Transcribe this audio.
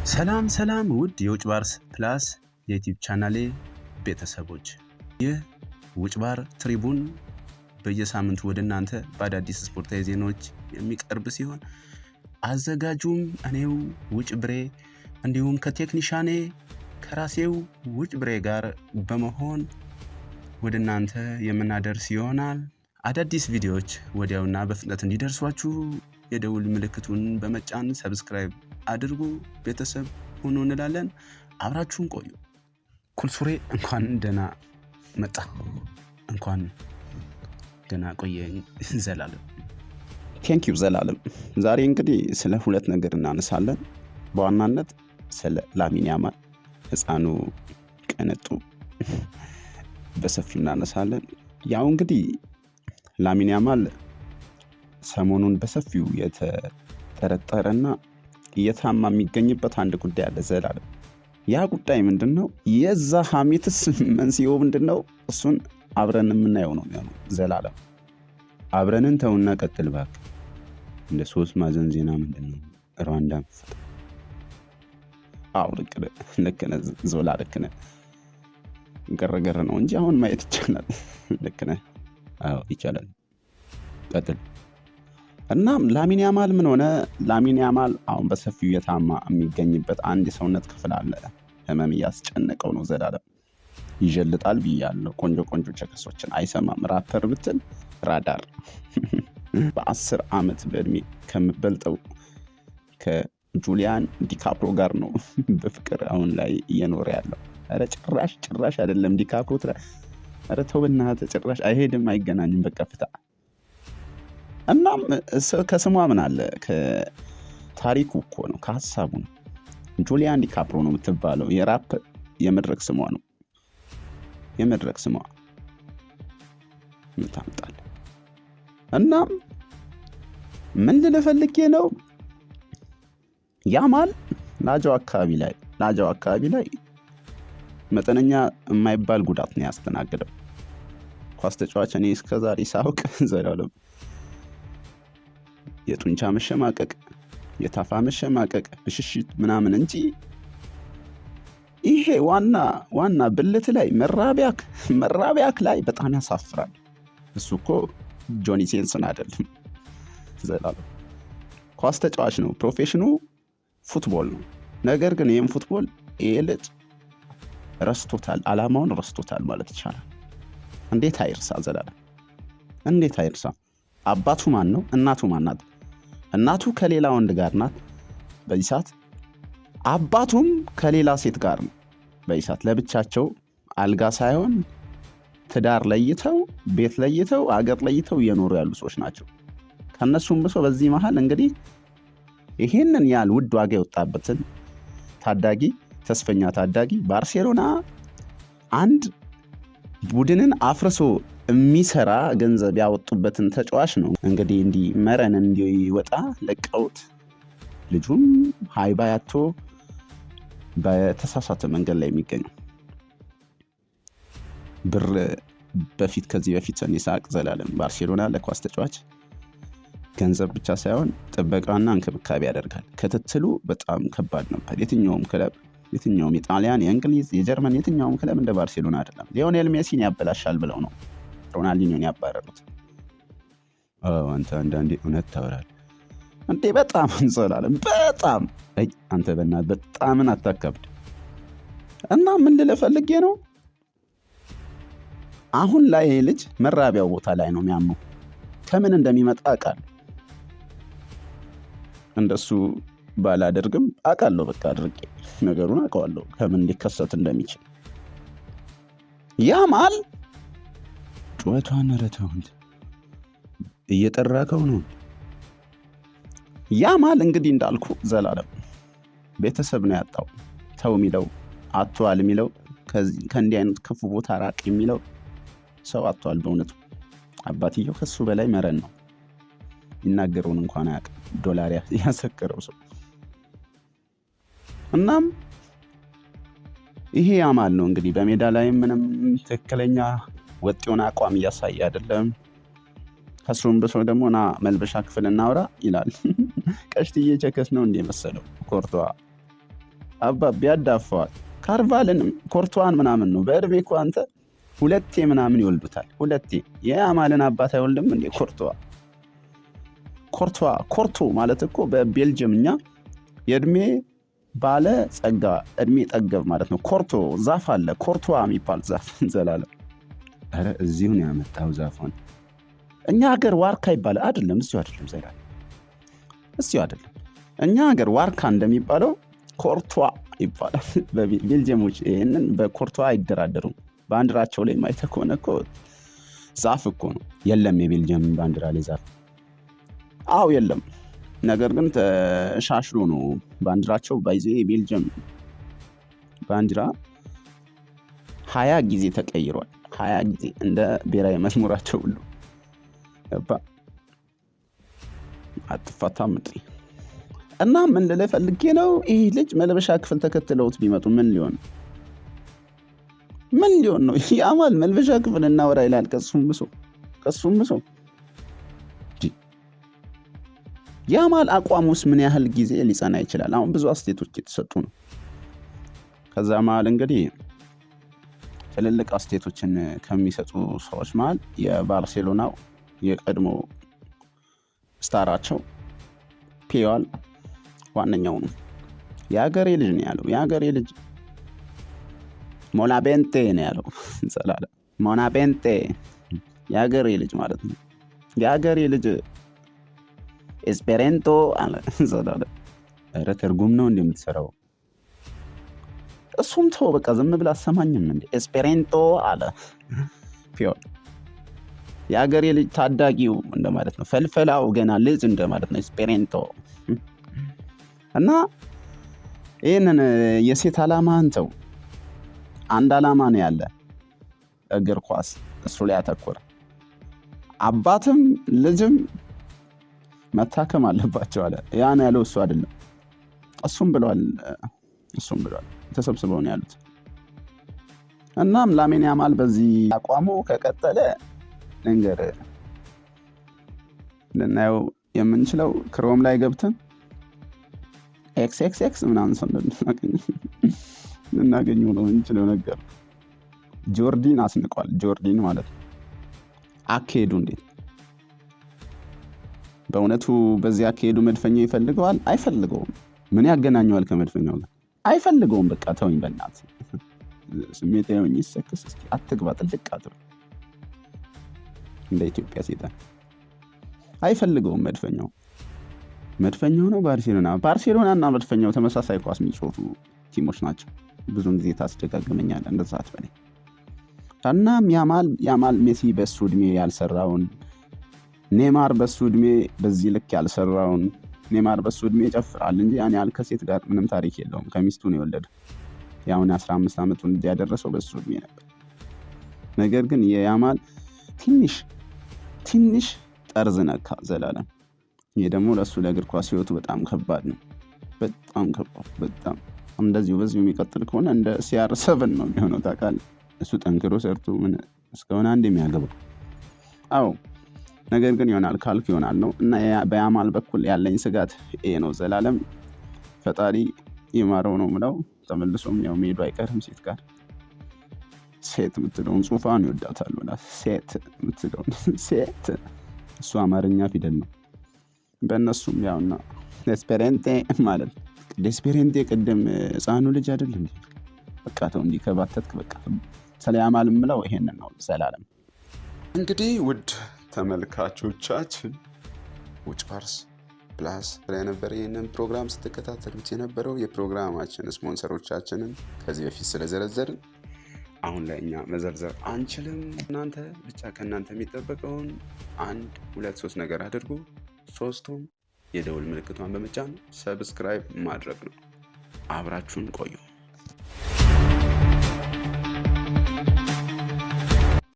ሰላም ውድ የውጭ ባር ፕላስ የዩቲዩብ ቻናሌ ቤተሰቦች፣ ይህ ውጭ ባር ትሪቡን በየሳምንቱ ወደ እናንተ በአዳዲስ ስፖርታዊ ዜናዎች የሚቀርብ ሲሆን አዘጋጁም እኔው ውጭ ብሬ እንዲሁም ከቴክኒሻኔ ከራሴው ውጭ ብሬ ጋር በመሆን ወደ እናንተ የምናደርስ ይሆናል። አዳዲስ ቪዲዮዎች ወዲያውና በፍጥነት እንዲደርሷችሁ የደውል ምልክቱን በመጫን ሰብስክራይብ አድርጉ፣ ቤተሰብ ሁኑ እንላለን። አብራችሁን ቆዩ። ኩልሱሬ እንኳን ደህና መጣ፣ እንኳን ደህና ቆየኝ ዘላለም። ቴንኪው ዘላለም። ዛሬ እንግዲህ ስለ ሁለት ነገር እናነሳለን። በዋናነት ስለ ላሚን ያማል ህፃኑ ቅንጡ በሰፊው እናነሳለን። ያው እንግዲህ ላሚን ያማል ሰሞኑን በሰፊው የተጠረጠረና እየታማ የሚገኝበት አንድ ጉዳይ አለ ዘላለም። ያ ጉዳይ ምንድነው? የዛ ሐሜትስ መንስኤው ምንድነው? እሱን አብረን የምናየው ነው ዘላለም። አብረንን ተውና ቀጥል እባክህ። እንደ ሶስት ማዕዘን ዜና ምንድነው? ሩዋንዳ መፈጠር። አዎ ልክ ነህ ዞላ፣ ልክ ነህ። ገረገር ነው እንጂ አሁን ማየት ይቻላል። ልክ ነህ። አዎ ይቻላል። ቀጥል። እና ላሚን ያማል ምን ሆነ? ላሚን ያማል አሁን በሰፊው የታማ የሚገኝበት አንድ የሰውነት ክፍል አለ። ህመም እያስጨነቀው ነው ዘላለም። ይጀልጣል ብያለሁ። ቆንጆ ቸከሶችን አይሰማም። ራፐር ብትል ራዳር። በ10 ዓመት በእድሜ ከምበልጠው ከጁሊያን ዲካፕሮ ጋር ነው በፍቅር አሁን ላይ እየኖረ ያለው። ኧረ ጭራሽ አይደለም ዲካፕሮ። ኧረ ተው በእናትህ፣ ጭራሽ አይሄድም፣ አይገናኝም። በቃ ፍታ። እናም ከስሟ ምን አለ? ከታሪኩ እኮ ነው፣ ከሀሳቡ ነው። ጁሊያን ዲካፕሮ ነው የምትባለው። የራፕ የመድረክ ስሟ ነው። የመድረክ ስሟ ምን ታመጣለህ? እናም ምን ልልህ ፈልጌ ነው፣ ያማል ላጃው አካባቢ ላይ መጠነኛ የማይባል ጉዳት ነው ያስተናገደው። ኳስ ተጫዋች እኔ እስከዛሬ ሳውቅ ዘላለም የጡንቻ መሸማቀቅ፣ የታፋ መሸማቀቅ፣ ብሽሽት ምናምን እንጂ ይሄ ዋና ብልት ላይ መራቢያክ ላይ በጣም ያሳፍራል። እሱ እኮ ጆኒ ሴንስን አይደለም ዘላለም። ኳስ ተጫዋች ነው፣ ፕሮፌሽኑ ፉትቦል ነው። ነገር ግን ይህም ፉትቦል ይሄ ልጅ ረስቶታል፣ አላማውን ረስቶታል ማለት ይቻላል። እንዴት አይርሳ ዘላለም? እንዴት አይርሳ? አባቱ ማን ነው? እናቱ ማን ናት? እናቱ ከሌላ ወንድ ጋር ናት በዚህ ሰዓት። አባቱም ከሌላ ሴት ጋር ነው በዚህ ሰዓት። ለብቻቸው አልጋ ሳይሆን ትዳር ለይተው፣ ቤት ለይተው፣ አገር ለይተው እየኖሩ ያሉ ሰዎች ናቸው። ከነሱም ብሶ በዚህ መሃል እንግዲህ ይሄንን ያህል ውድ ዋጋ የወጣበትን ታዳጊ፣ ተስፈኛ ታዳጊ ባርሴሎና አንድ ቡድንን አፍርሶ የሚሰራ ገንዘብ ያወጡበትን ተጫዋች ነው እንግዲህ እንዲህ መረን እንዲወጣ ለቀውት፣ ልጁም ሃይባ ያቶ በተሳሳተ መንገድ ላይ የሚገኘው ብር ከዚህ በፊት ይሳቅ ዘላለም ባርሴሎና ለኳስ ተጫዋች ገንዘብ ብቻ ሳይሆን ጥበቃና እንክብካቤ ያደርጋል። ክትትሉ በጣም ከባድ ነበር። የትኛውም የጣሊያን፣ የእንግሊዝ፣ የጀርመን የትኛውም ክለብ እንደ ባርሴሎና አይደለም። ሊዮኔል ሜሲን ያበላሻል ብለው ነው ሮናልዲኞን ያባረሩት። አንተ አንዳንዴ እውነት ታወራለህ እንዴ? በጣም እንጸላለን። በጣም አንተ በእናትህ በጣምን አታከብድ። እና ምን ልልህ ፈልጌ ነው፣ አሁን ላይ ይሄ ልጅ መራቢያው ቦታ ላይ ነው የሚያመው። ከምን እንደሚመጣ አውቃለሁ። እንደሱ ባላደርግም አውቃለሁ። በቃ አድርጌ ነገሩን አውቀዋለሁ ከምን ሊከሰት እንደሚችል። ያማል ጩኸቷን ረተውንት እየጠራከው ነው። ያማል እንግዲህ እንዳልኩ ዘላለም ቤተሰብ ነው ያጣው። ተው የሚለው አጥቷል፣ የሚለው ከእንዲህ አይነት ክፉ ቦታ ራቅ የሚለው ሰው አጥቷል። በእውነቱ አባትየው ከሱ በላይ መረን ነው። ይናገረውን እንኳን አያውቅም። ዶላር ያሰከረው ሰው። እናም ይሄ ያማል ነው እንግዲህ በሜዳ ላይ ምንም ትክክለኛ ወጥ የሆነ አቋም እያሳየ አይደለም። ከሱም ብሶ ደግሞ ና መልበሻ ክፍል እናውራ ይላል። ቀሽትዬ ቸከስ ነው እንደ መሰለው ኮርቷ አባቢ ያዳፈዋል። ካርቫልንም ኮርቷን ምናምን ነው በእድሜ እኮ አንተ 2 ምናምን ይወልዱታል። 2 የያማልን አባት አይወልድም እንዴ? ኮርቶ ማለት እኮ በቤልጅየምኛ የእድሜ ባለ ጸጋ እድሜ ጠገብ ማለት ነው። ኮርቶ ዛፍ አለ፣ ኮርቷ የሚባል ዛፍ ዘላለም። ኧረ እዚሁ ነው ያመጣው ዛፉን። እኛ ሀገር ዋርካ ይባላል አይደለም? እዚሁ አይደለም ዘላለም፣ እዚሁ አይደለም። እኛ ሀገር ዋርካ እንደሚባለው ኮርቷ ይባላል። ቤልጅየሞች ይህንን በኮርቷ አይደራደሩም። ባንዲራቸው ላይ ማይተህ ከሆነ እኮ ዛፍ እኮ ነው። የለም የቤልጅየም ባንዲራ ላይ ዛፍ አው የለም። ነገር ግን ተሻሽሎ ነው ባንዲራቸው። ባይዜ የቤልጅየም ባንዲራ 20 ጊዜ ተቀይሯል። 20 ጊዜ እንደ ብሔራዊ መዝሙራቸው ሁሉ አትፋታም እንዴ? እና ምን ልልህ ፈልጌ ነው፣ ይህ ልጅ መልበሻ ክፍል ተከትለውት ቢመጡ ምን ሊሆን ነው? ያማል መልበሻ ክፍል እናወራ ይላል። ከሱም ብሶ ያማል አቋሙስ ምን ያህል ጊዜ ሊጸና ይችላል? አሁን ብዙ አስተያየቶች የተሰጡ ነው። ከዛ መሀል እንግዲህ ትልልቅ አስተያየቶችን ከሚሰጡ ሰዎች መሀል የባርሴሎናው የቀድሞ ስታራቸው ፒዮል ዋነኛው ነው። የሀገሬ ልጅ ነው ያለው። የሀገሬ ልጅ ሞናቤንቴ ነው ያለው። ዘላለም ሞናቤንቴ የሀገሬ ልጅ ማለት ነው። የሀገሬ ልጅ ኤስፔሬንቶ አለ ዘላለም። ኧረ ትርጉም ነው እንደምትሰራው። እሱም ተው በቃ ዝም ብላ አሰማኝም እንዴ? ኤስፔሬንቶ አለ ፒዮል። የሀገሬ ልጅ ታዳጊው እንደማለት ነው። ፈልፈላው ገና ልጅ እንደማለት ነው ኤስፔሬንቶ። እና ይህንን የሴት ዓላማህን ተው። አንድ ዓላማ ነው ያለ እግር ኳስ፣ እሱ ላይ ያተኮረ። አባትም ልጅም መታከም አለባቸው አለ። ያን ያለው እሱ አይደለም፣ እሱም ብሏል። ተሰብስበው ነው ያሉት። እናም ላሚን ያማል በዚህ አቋሙ ከቀጠለ ነገር ልናየው የምንችለው ክሮም ላይ ገብተን ኤክስኤክስኤክስ ምናምን ሰው ልናገኘው ነው የምንችለው ነገር። ጆርዲን አስንቋል። ጆርዲን ማለት ነው። አካሄዱ እንዴት በእውነቱ በዚህ አካሄዱ መድፈኛው ይፈልገዋል? አይፈልገውም። ምን ያገናኘዋል ከመድፈኛው ጋር? አይፈልገውም። በቃ ተወኝ በእናትህ። ስሜታዊ ሆኜ ሰክስ እስኪ አትግባ፣ ጥልቅ አትበል። እንደ ኢትዮጵያ ሴጣን አይፈልገውም። መድፈኛው ነው ባርሴሎናና መድፈኛው ተመሳሳይ ኳስ የሚጫወቱ ቲሞች ናቸው። ብዙን ጊዜ ታስደጋግመኛለህ እንደዛ አትበለኝ። እናም ያማል ሜሲ በሱ እድሜ ያልሰራውን፣ ኔማር በሱ እድሜ በዚህ ልክ ያልሰራውን። ኔማር በሱ እድሜ ይጨፍራል እንጂ ያን ያህል ከሴት ጋር ምንም ታሪክ የለውም። ከሚስቱ ነው የወለደው። ያውን 15 ዓመቱን ልጅ ያደረሰው በሱ እድሜ ነበር። ነገር ግን የያማል ትንሽ ጠርዝ ነካ ዘላለም። ይሄ ደግሞ ለሱ ለእግር ኳስ ህይወቱ በጣም ከባድ ነው። በጣም እንደዚሁ በዚሁ የሚቀጥል ከሆነ እንደ CR7 ነው የሚሆነው። ታውቃለህ፣ እሱ ጠንክሮ ሰርቶ ምን እስከሆነ አንድ የሚያገባው። አዎ ነገር ግን ይሆናል ካልክ ይሆናል ነው። እና በያማል በኩል ያለኝ ስጋት ይሄ ነው ዘላለም። ፈጣሪ ይማረው ነው ምለው። ተመልሶም ያው መሄዱ አይቀርም ሴት ጋር። ሴት የምትለውን ጽሑፋን ይወዳታል ብላ ሴት የምትለውን ሴት፣ እሱ አማርኛ ፊደል ነው በእነሱም ያውና ኤስፔሬንቴ ማለት ኤስፔሬንቴ። ቅድም ህፃኑ ልጅ አይደል እንዴ? በቃ ተው እንዲህ ከባተትክ በቃ። ስለ ያማል ምለው ይሄንን ነው ዘላለም። እንግዲህ ውድ ተመልካቾቻችን ውጭ ባርስ ፕላስ ላይ ነበር ይህንን ፕሮግራም ስትከታተሉት የነበረው። የፕሮግራማችን ስፖንሰሮቻችንን ከዚህ በፊት ስለዘረዘርን አሁን ላይ እኛ መዘርዘር አንችልም። እናንተ ብቻ ከእናንተ የሚጠበቀውን 1 2 3 ነገር አድርጉ። 3ቱም የደውል ምልክቷን በመጫን ሰብስክራይብ ማድረግ ነው። አብራችሁን ቆዩ።